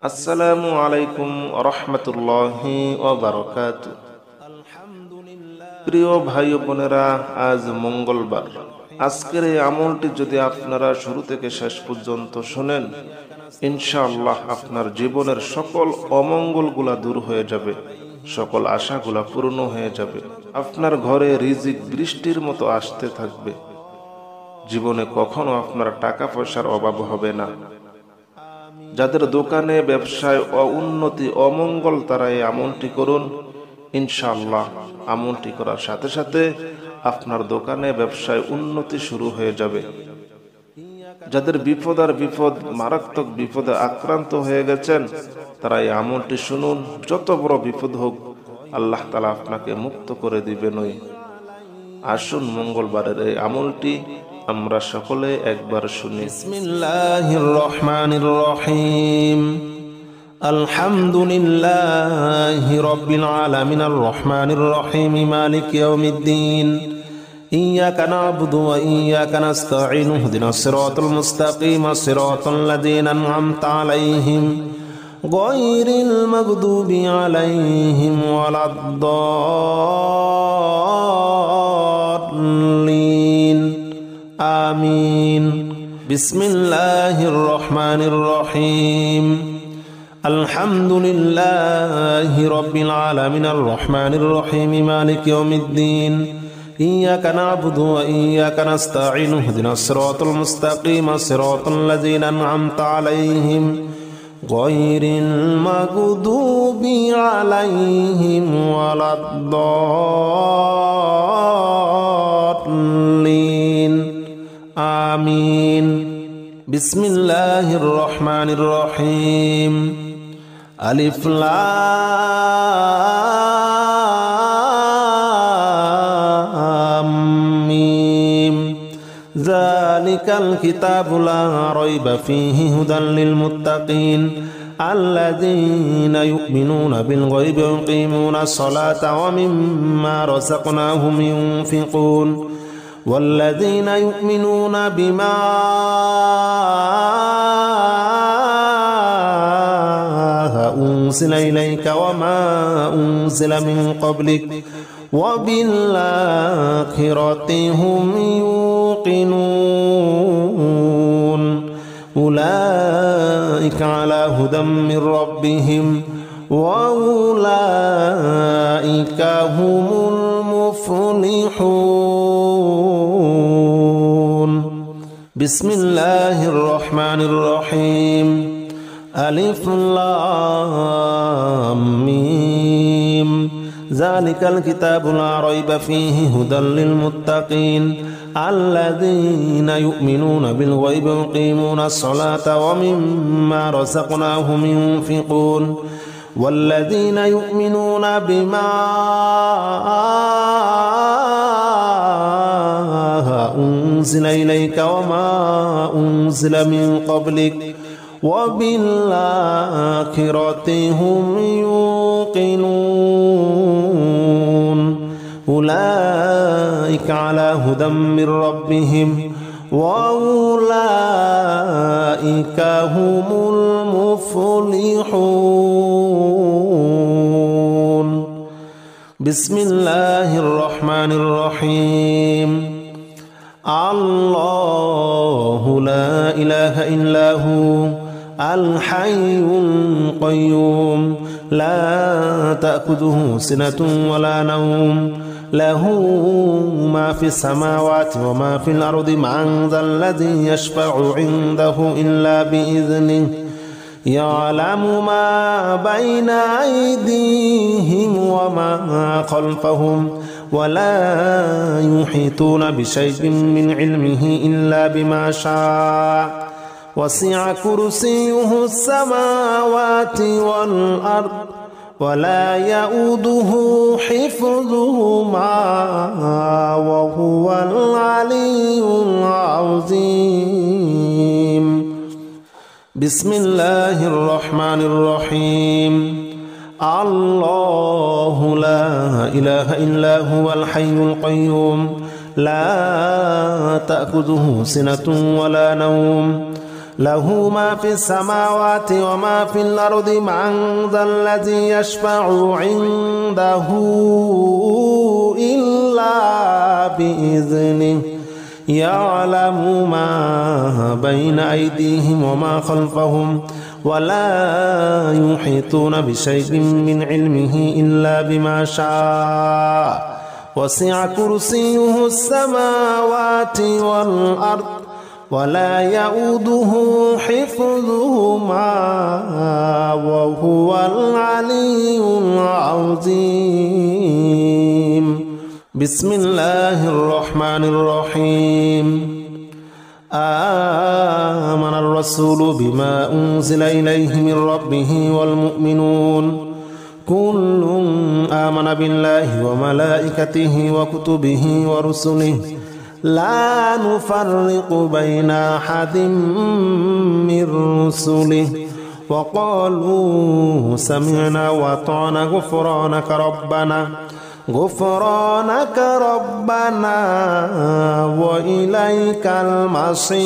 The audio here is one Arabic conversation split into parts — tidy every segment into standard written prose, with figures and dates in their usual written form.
আসসালামু আলাইকুম রহমতুল্লাহি ওয়া বারাকাতুহু। প্রিয় ভাই ও বোনেরা, আজ মঙ্গলবার। আজকের এই আমলটি যদি আপনারা শুরু থেকে শেষ পর্যন্ত শুনেন, ইনশাআল্লাহ আপনার জীবনের সকল অমঙ্গলগুলা দূর হয়ে যাবে, সকল আশাগুলা পূর্ণ হয়ে যাবে। আপনার ঘরে রিজিক বৃষ্টির মতো আসতে থাকবে। জীবনে কখনো আপনার টাকা পয়সার অভাব হবে না। যাদের দোকানে ব্যবসায় উন্নতি অমঙ্গল, তারা এই আমলটি করুন। ইনশাআল্লাহ আমলটি করার সাথে সাথে আপনার দোকানে ব্যবসায় উন্নতি শুরু হয়ে যাবে। যাদের বিপদ আর বিপদ, মারাত্মক বিপদে আক্রান্ত হয়ে গেছেন, তারা এই আমলটি শুনুন। যত বড় বিপদ হোক, আল্লাহ তাআলা আপনাকে মুক্ত করে দিবেনই। আসুন মঙ্গলবারের এই আমলটি আমরা সকলে একবার শুনি। বিসমিল্লাহির রহমানির রহিম। আলহামদুলিল্লাহি রাব্বিল আলামিন আর রহমানির রহিম মালিকি ইয়াউমিদ্দিন। ইয়্যাকা না'বুদু ওয়া ইয়্যাকা নাস্তাঈন। ইহদিনাস সিরাতাল মুস্তাকিম সিরাতাল লাযীনা আন'আমতা আলাইহিম গায়রিল মাগদুবি আলাইহিম ওয়ালাদ-দাল্লিন। আমিন। বিসমিল্লাহির রহমানির রহিম। আলহামদুলিল্লাহি রাব্বিল আলামিন আর রহমানির রহিম মালিকি ইয়াউমিদ্দিন। ইয়্যাকা না'বুদু ওয়া ইয়্যাকা নাস্তাঈন। ইহদিনাস সিরাতাল মুস্তাকিম সিরাতাল লাযীনা আন'আমতা আলাইহিম গায়রিল মাগদুবি আলাইহিম ওয়ালাদ-দাল্লিন। আমিন। বিসমিল্লাহির রহমানির রহিম। আলিফ লাম মিম। যালিকাল কিতাবু লা রাইবা ফীহি হুদাল লিল মুত্তাকিন আল্লাযীনা ইউমিনুনা বিল গায়বি ওয়া ইউকিমুনাস সালাতা ওয়া মিম্মা রাযাকনাহুম ইউনফিকুন। والذين يؤمنون بما أنزل إليك وما أنزل من قبلك وبالآخرة هم يوقنون أولئك على هدى من ربهم وأولئك هم المفلحون. بسم الله الرحمن الرحيم. ألف لام ميم. ذلك الكتاب لا ريب فيه هدى للمتقين الذين يؤمنون بالغيب ويقيمون الصلاة ومما رزقناهم ينفقون. والذين يؤمنون بما أنزل إليك وما أنزل من قبلك وبالآخرة هم يوقنون أولئك على هدى من ربهم وأولئك هم المفلحون. بسم الله الرحمن الرحيم. الله لا إله إلا هو الحي القيوم لا تأخذه سنة ولا نوم له ما في السماوات وما في الأرض من ذا الذي يشفع عنده إلا بإذنه يعلم ما بين أيديهم وما خلفهم ولا يحيطون بشيء من علمه إلا بما شاء وسع كرسيه السماوات والأرض ولا يؤوده حفظهما وهو العلي العظيم. بسم الله الرحمن الرحيم. الله لا إله إلا هو الحي القيوم لا تأخذه سنة ولا نوم له ما في السماوات وما في الأرض من ذا الذي يشفع عنده إلا بإذنه يعلم ما بين أيديهم وما خلفهم ولا يحيطون بشيء من علمه إلا بما شاء وسع كرسيه السماوات والأرض ولا يؤوده حفظهما وهو العلي العظيم. بسم الله الرحمن الرحيم. آمن الرسول بما أنزل إليه من ربه والمؤمنون كل آمن بالله وملائكته وكتبه ورسله لا نفرق بين أحد من رسله وقالوا سمعنا وأطعنا غفرانك ربنا وإليك المصير.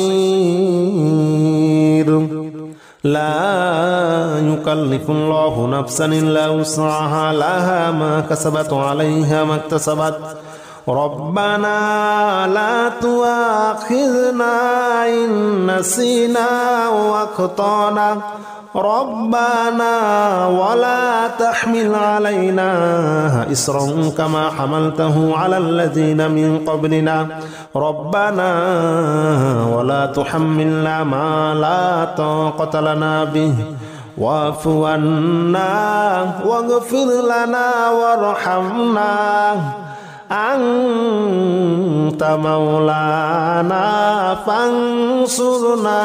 لا يكلف الله نفسا إلا وسعها لها ما كسبت وعليها ما اكتسبت ربنا لا تؤاخذنا إن نسينا وأخطأنا ربنا ولا تحمل علينا إصرا كما حملته على الذين من قبلنا ربنا ولا تحملنا ما لا طاقة لنا به واعف عنا واغفر لنا وارحمنا أنت مولانا فانصرنا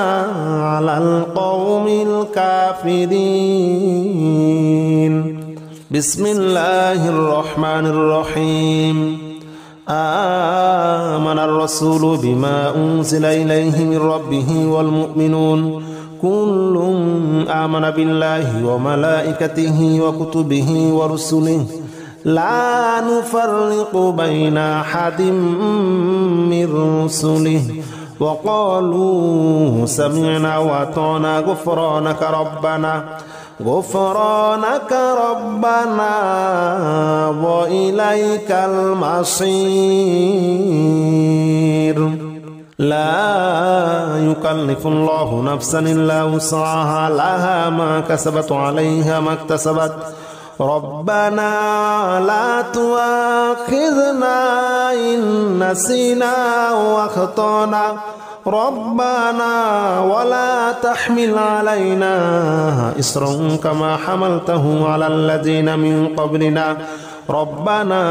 على القوم الكافرين. بسم الله الرحمن الرحيم. آمن الرسول بما أنزل إليه من ربه والمؤمنون كل آمن بالله وملائكته وكتبه ورسله لا نفرق بين أحد من رسله وقالوا سمعنا وأطعنا غفرانك ربنا وإليك المصير. لا يكلف الله نفسا إلا وسعها لها ما كسبت وعليها ما اكتسبت ربنا لا تؤاخذنا إن نسينا وأخطأنا ربنا ولا تحمل علينا إصرا كما حملته على الذين من قبلنا ربنا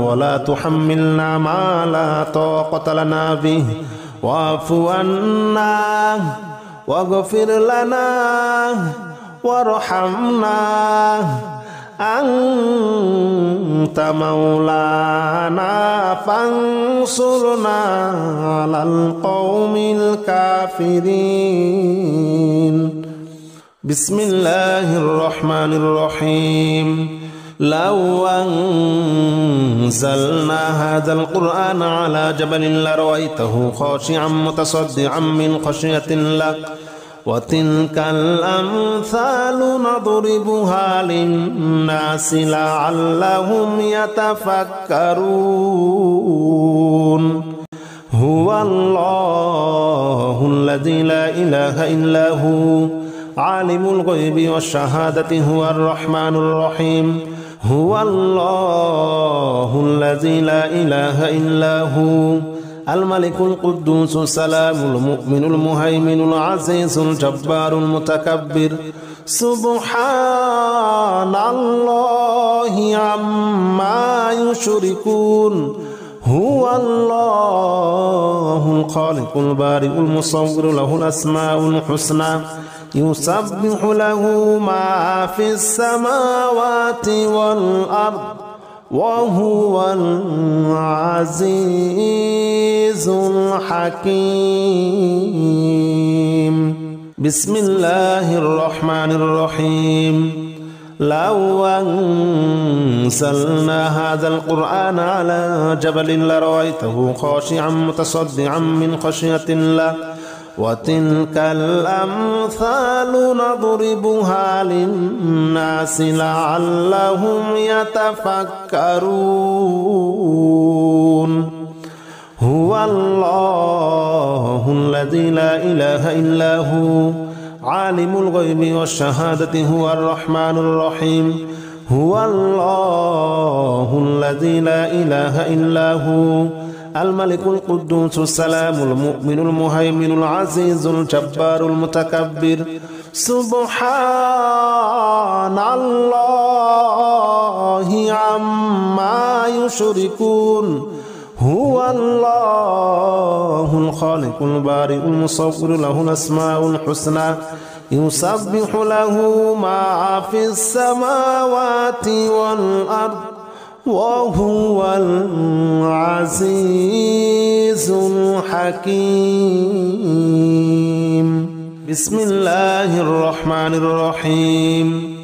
ولا تحملنا ما لا طاقة لنا به واعف عنا واغفر لنا وارحمنا أنت مولانا فانصرنا على القوم الكافرين. بسم الله الرحمن الرحيم. لو أنزلنا هذا القرآن على جبل لرأيته خاشعا متصدعا من خشية الله وتلك الأمثال نضربها للناس لعلهم يتفكرون. هو الله الذي لا إله إلا هو عالم الغيب والشهادة هو الرحمن الرحيم. هو الله الذي لا إله إلا هو الملك القدوس السلام المؤمن المهيمن العزيز الجبار المتكبر سبحان الله عما يشركون. هو الله الخالق البارئ المصور له الأسماء الحسنى يسبح له ما في السماوات والأرض وهو العزيز الحكيم. بسم الله الرحمن الرحيم. لو أنزلنا هذا القرآن على جبل لرأيته خاشعا متصدعا من خشية الله وتلك الأمثال نضربها للناس لعلهم يتفكرون هو الله الذي لا إله إلا هو عالم الغيب والشهادة هو الرحمن الرحيم هو الله الذي لا إله إلا هو الملك القدوس السلام المؤمن المهيمن العزيز الجبار المتكبر سبحان الله عما يشركون هو الله الخالق البارئ المصور له الأسماء الحسنى يسبح له ما في السماوات والأرض وهو العزيز الحكيم بسم الله الرحمن الرحيم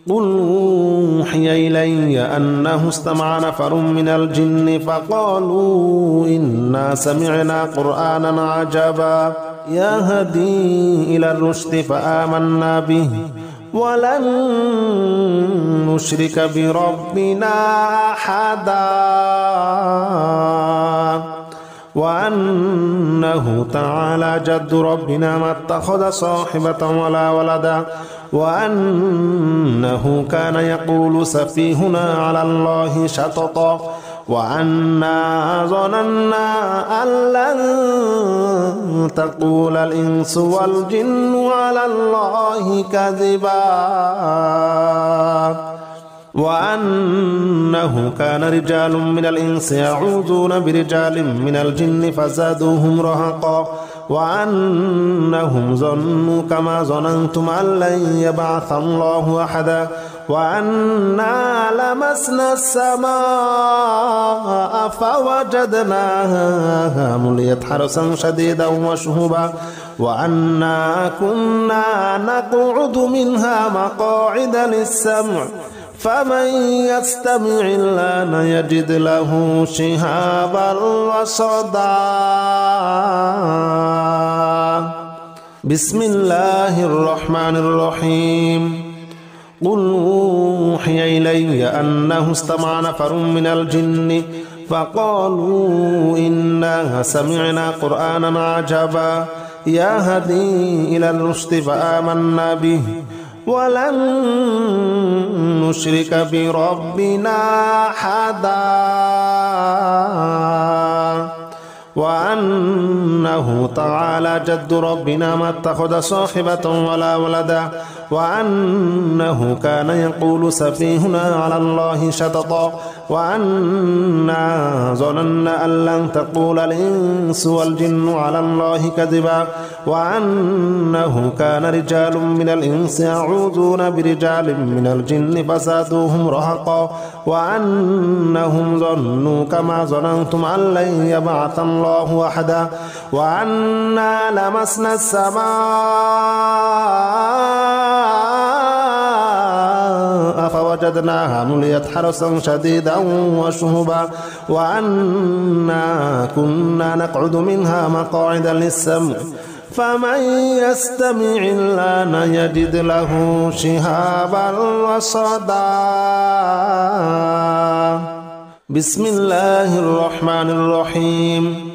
قل أوحي إلي أنه استمع نفر من الجن فقالوا إنا سمعنا قرآنا عجبا يهدي إلى الرشد فآمنا به ولن نشرك بربنا أحدا وأنه تعالى جد ربنا ما اتخذ صاحبة ولا ولدا وأنه كان يقول سفيهنا على الله شططا وأنا ظننا أن لن تقول الإنس والجن على الله كذبا وأنه كان رجال من الإنس يعوذون برجال من الجن فزادوهم رهقا وأنهم ظنوا كما ظننتم أن لن يبعث الله أحدا وأنا لمسنا السماء فوجدناها مليت حرسا شديدا وشهبا وأنا كنا نقعد منها مقاعد للسمع فمن يستمع الآن يجد له شهابا رصدا بسم الله الرحمن الرحيم قل أوحي إلي أنه استمع نفر من الجن فقالوا إنا سمعنا قرآنا عجبا يهدي إلى الرشد فآمنا به ولن نشرك بربنا أحدا وأنه تعالى جد ربنا ما اتخذ صاحبة ولا ولدا وأنه كان يقول سفيهنا على الله شططا وأنا ظننا أن لن تقول الإنس والجن على الله كذبا وأنه كان رجال من الإنس يعوذون برجال من الجن فزادوهم رهقا وأنهم ظنوا كما ظننتم أن لن يبعث الله أحدا وأنا لمسنا السماء فوجدناها مليت حرسا شديدا وشهبا وأنا كنا نقعد منها مقاعد للسمع فمن يستمع الآن يجد له شهابا رصدا بسم الله الرحمن الرحيم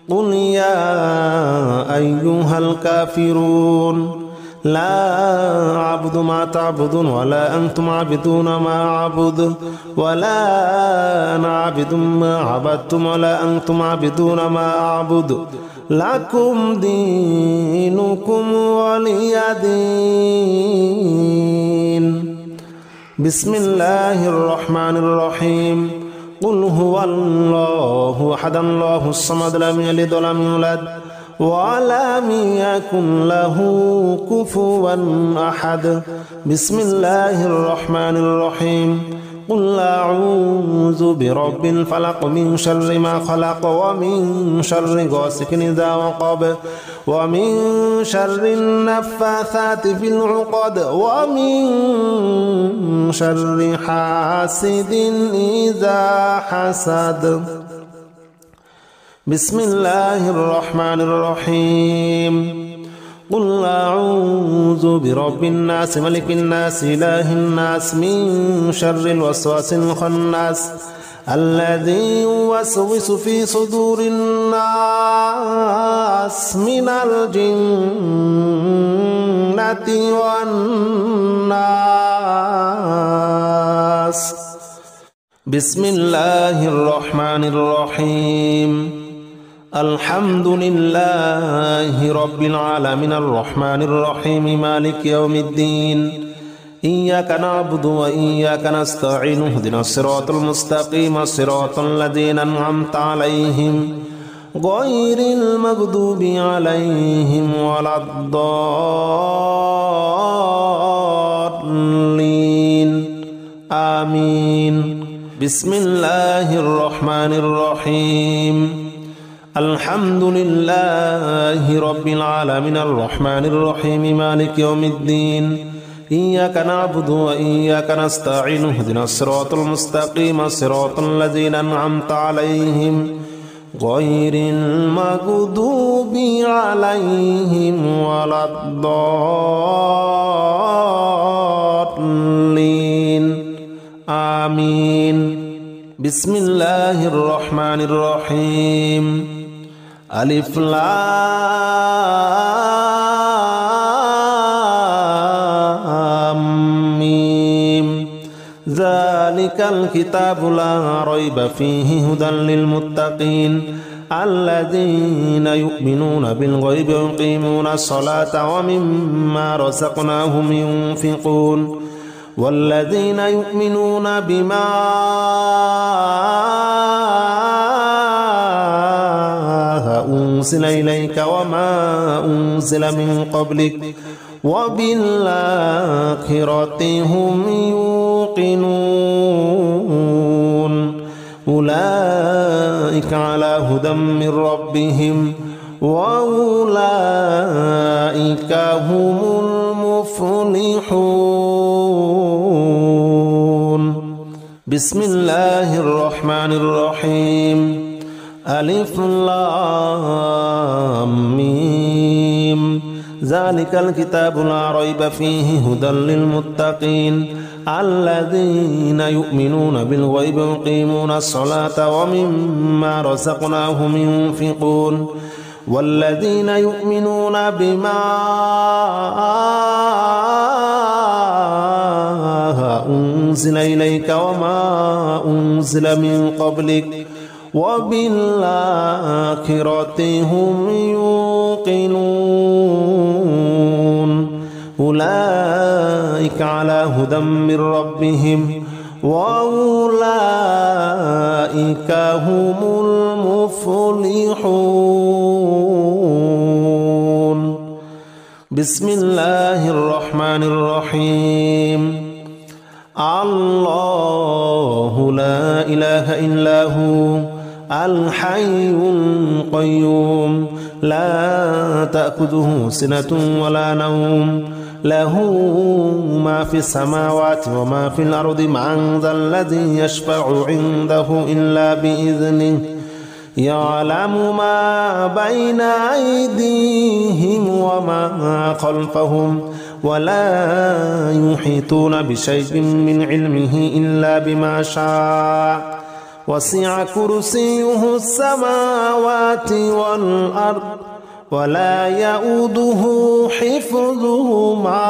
قل يا أيها الكافرون لا أعبد ما تعبدون ولا أنتم عابدون ما أعبد ولا أنا عابد ما عبدتم ولا أنتم عابدون ما أعبد لكم دينكم ولي دين بسم الله الرحمن الرحيم قل هو الله أحد الله الصمد لم يلد ولم يولد ولم يكن له كفوا أحد بسم الله الرحمن الرحيم قل أعوذ برب الفلق من شر ما خلق ومن شر غاسق إذا وقب ومن شر النفاثات في العقد ومن شر حاسد إذا حسد بسم الله الرحمن الرحيم قل أعوذ برب الناس ملك الناس إله الناس من شر الوسواس الخناس الذي يوسوس في صدور الناس من الجنة والناس بسم الله الرحمن الرحيم الحمد لله رب العالمين الرحمن الرحيم مالك يوم الدين إياك نعبد وإياك نستعين اهدنا الصراط المستقيم صراط الذين أنعمت عليهم غير المغضوب عليهم ولا الضالين آمين بسم الله الرحمن الرحيم الحمد لله رب العالمين الرحمن الرحيم مالك يوم الدين إياك نعبد وإياك نستعين اهدنا الصراط المستقيم صراط الذين أنعمت عليهم غير المغضوب عليهم ولا الضالين آمين بسم الله الرحمن الرحيم ألف لام ميم ذلك الكتاب لا ريب فيه هدى للمتقين الذين يؤمنون بالغيب ويقيمون الصلاة ومما رزقناهم ينفقون والذين يؤمنون بما أنزل إليك وما أنزل من قبلك وبالآخرة هم يوقنون أولئك على هدى من ربهم وأولئك هم المفلحون بسم الله الرحمن الرحيم ألف لام ميم ذلك الكتاب لا ريب فيه هدى للمتقين الذين يؤمنون بالغيب ويقيمون الصلاة ومما رزقناهم ينفقون والذين يؤمنون بما أنزل إليك وما أنزل من قبلك وبالآخرة هم يوقنون أولئك على هدى من ربهم وأولئك هم المفلحون بسم الله الرحمن الرحيم الله لا إله إلا هو الحي القيوم لا تأخذه سنة ولا نوم له ما في السماوات وما في الأرض من ذا الذي يشفع عنده إلا بإذنه يعلم ما بين أيديهم وما خلفهم ولا يحيطون بشيء من علمه إلا بما شاء وسع كرسيه السماوات والأرض ولا يؤوده حفظهما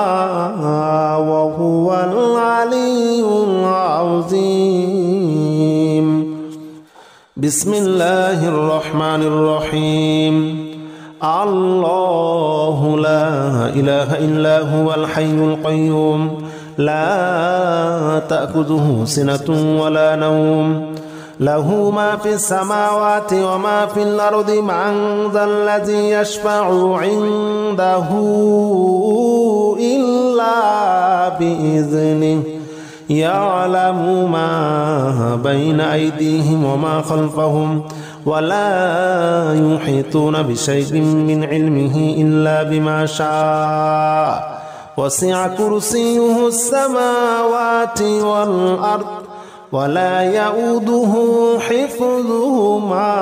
وهو العلي العظيم بسم الله الرحمن الرحيم الله لا إله إلا هو الحي القيوم لا تأخذه سنة ولا نوم له ما في السماوات وما في الأرض من ذا الذي يشفع عنده إلا بإذنه يعلم ما بين أيديهم وما خلفهم ولا يحيطون بشيء من علمه إلا بما شاء وسع كرسيه السماوات والأرض ولا يؤوده حفظهما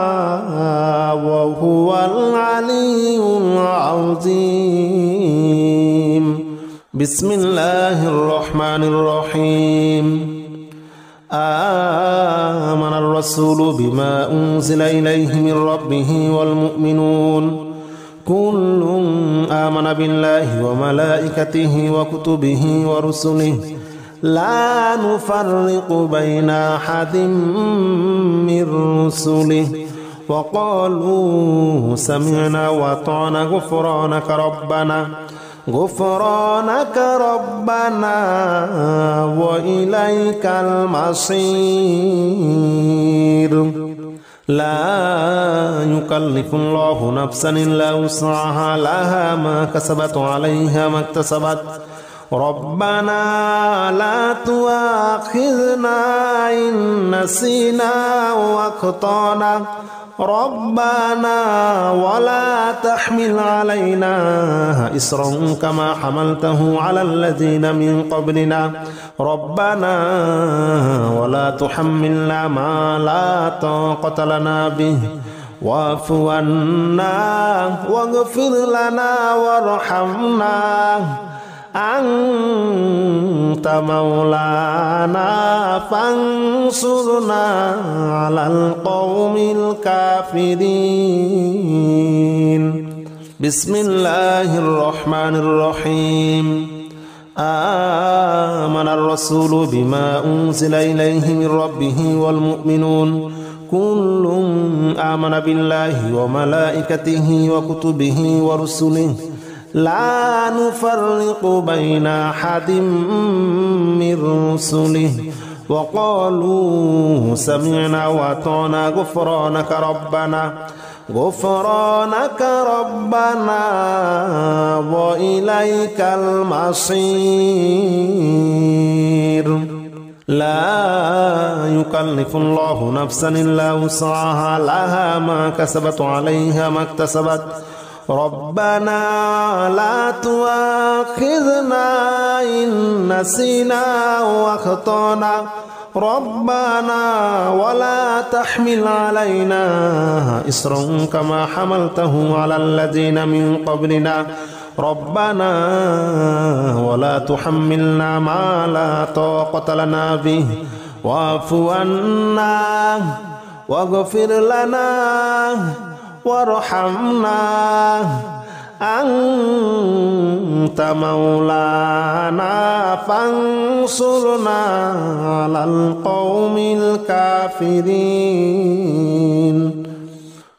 وهو العلي العظيم. بسم الله الرحمن الرحيم. آمن الرسول بما أنزل إليه من ربه والمؤمنون كل آمن بالله وملائكته وكتبه ورسله لا نفرق بين أحد من رسله وقالوا سمعنا وأطعنا غفرانك ربنا وإليك المصير. لا يكلف الله نفسا إلا وسعها لها ما كسبت وعليها ما اكتسبت ربنا لا تؤاخذنا إن نسينا وأخطأنا ربنا ولا تحمل علينا إصرا كما حملته على الذين من قبلنا ربنا ولا تحملنا ما لا طاقة لنا به واعف عنا واغفر لنا وارحمنا أنت مولانا فانصرنا على القوم الكافرين. بسم الله الرحمن الرحيم. آمن الرسول بما أنزل إليه من ربه والمؤمنون كل آمن بالله وملائكته وكتبه ورسله لا نفرق بين أحد من رسله وقالوا سمعنا وأطعنا غفرانك ربنا وإليك المصير. لا يكلف الله نفسا إلا وسعها لها ما كسبت وعليها ما اكتسبت ربنا لا تؤاخذنا إن نسينا وأخطأنا ربنا ولا تحمل علينا إصرا كما حملته على الذين من قبلنا ربنا ولا تحملنا ما لا طاقة لنا به واعف عنا واغفر لنا وارحمنا أنت مولانا فانصرنا على القوم الكافرين.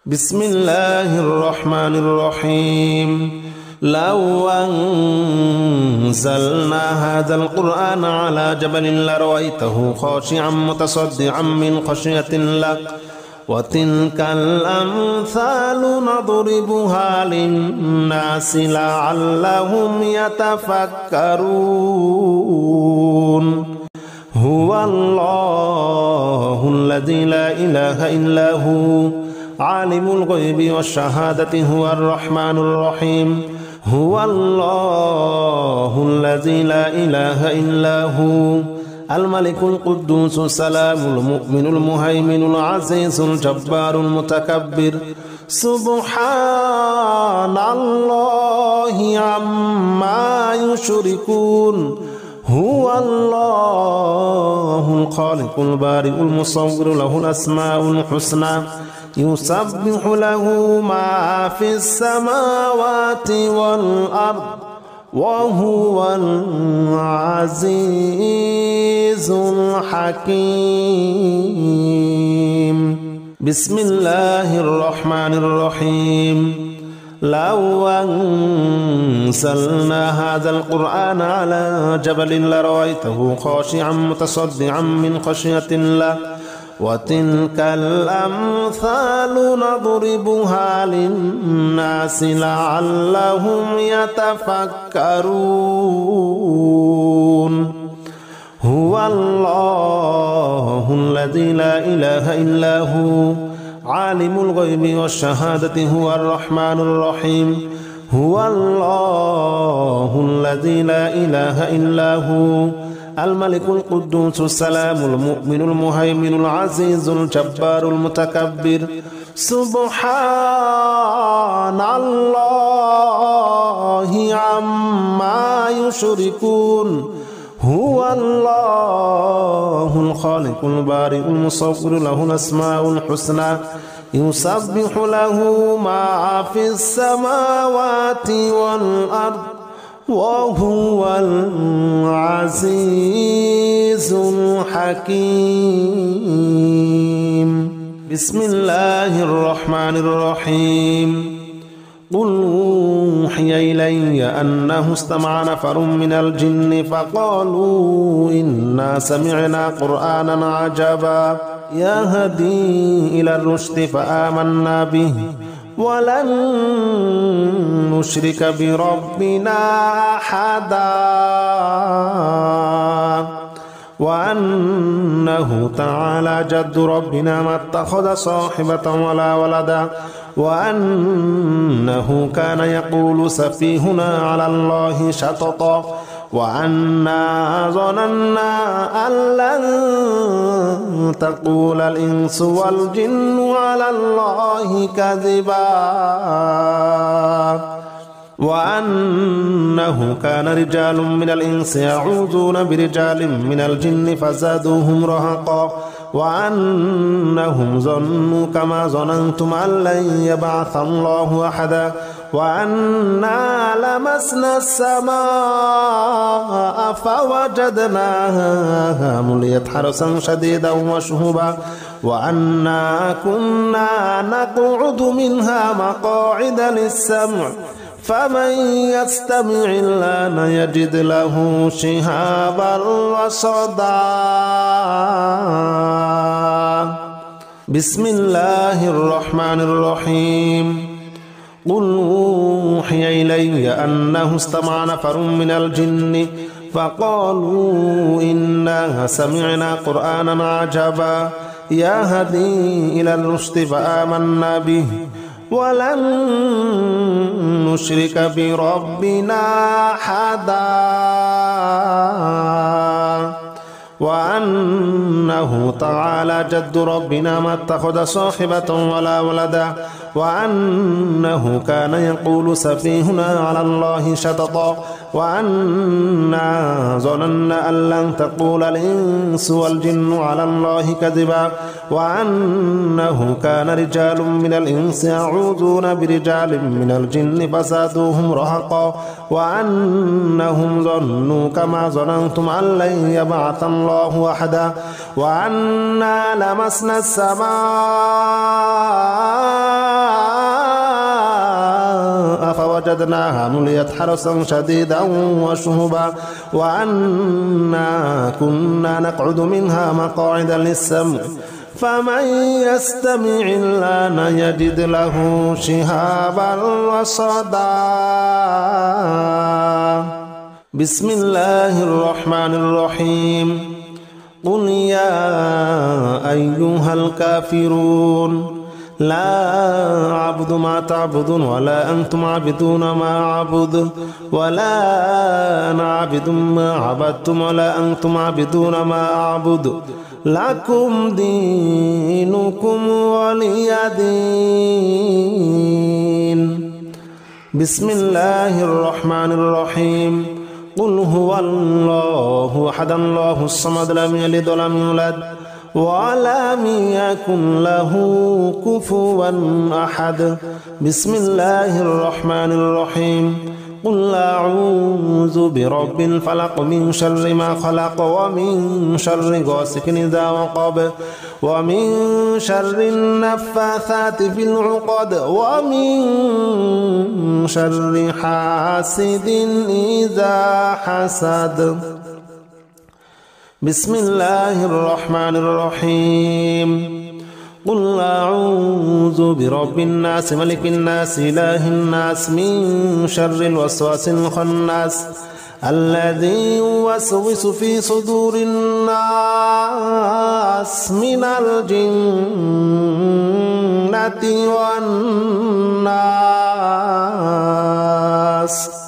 بسم الله الرحمن الرحيم. لو أنزلنا هذا القرآن على جبل لرأيته خاشعا متصدعا من خشية الله وتلك الأمثال نضربها للناس لعلهم يتفكرون. هو الله الذي لا إله إلا هو عالم الغيب والشهادة هو الرحمن الرحيم. هو الله الذي لا إله إلا هو الملك القدوس السلام المؤمن المهيمن العزيز الجبار المتكبر سبحان الله عما يشركون. هو الله الخالق البارئ المصور له الأسماء الحسنى يسبح له ما في السماوات والأرض وهو العزيز الحكيم. بسم الله الرحمن الرحيم. لو أنزلنا هذا القرآن على جبل لرأيته خاشعا متصدعا من خشية الله وتلك الأمثال نضربها للناس لعلهم يتفكرون. هو الله الذي لا إله إلا هو عالم الغيب والشهادة هو الرحمن الرحيم. هو الله الذي لا إله إلا هو الملك القدوس السلام المؤمن المهيمن العزيز الجبار المتكبر سبحان الله عما يشركون هو الله الخالق البارئ المصور له الأسماء الحسنى يسبح له ما في السماوات والأرض وهو العزيز الحكيم بسم الله الرحمن الرحيم قل أوحي إلي أنه استمع نفر من الجن فقالوا إنا سمعنا قرآنا عجبا يهدي إلى الرشد فآمنا به ولن نشرك بربنا أحدا وأنه تعالى جد ربنا ما اتخذ صاحبة ولا ولدا وأنه كان يقول سفيهنا على الله شططا وأنا ظننا أن لن تقول الإنس والجن على الله كذبا وأنه كان رجال من الإنس يعوذون برجال من الجن فزادوهم رهقا وأنهم ظنوا كما ظننتم أن لن يبعث الله أحدا وأنا لمسنا السماء فوجدناها مليت حرسا شديدا وشهبا وأنا كنا نقعد منها مقاعد للسمع فمن يستمع الآن يجد له شهابا رصدا بسم الله الرحمن الرحيم قل أوحي إلي أنه استمع نفر من الجن فقالوا إنا سمعنا قرآنا عجبا يهدي إلى الرشد فآمنا به ولن نشرك بربنا أحدا وأنه تعالى جد ربنا ما اتخذ صاحبة ولا ولدا وأنه كان يقول سفيهنا على الله شططا وأنا ظننا أن لن تقول الإنس والجن على الله كذبا وأنه كان رجال من الإنس يعوذون برجال من الجن فزادوهم رهقا وأنهم ظنوا كما ظننتم أن لن يبعث الله أحدا وأنا لمسنا السماء فوجدناها مليت حرسا شديدا وشهبا وأنا كنا نقعد منها مقاعد للسمع فمن يستمع الآن يجد له شهابا رصدا بسم الله الرحمن الرحيم قل يا أيها الكافرون لا أعبد ما تعبدون ولا أنتم عابدون ما أعبد ولا أنا عابد ما عبدتم ولا أنتم عابدون ما أعبد لكم دينكم ولي دين بسم الله الرحمن الرحيم قل هو الله أحد الله الصمد لم يلد ولم يولد ولم يكن له كفوا أحد بسم الله الرحمن الرحيم قل أعوذ برب الفلق من شر ما خلق ومن شر غاسق إذا وقب ومن شر النفاثات في العقد ومن شر حاسد إذا حسد بسم الله الرحمن الرحيم قل أعوذ برب الناس ملك الناس إله الناس من شر الوسواس الخناس الذي يوسوس في صدور الناس من الجنة والناس الناس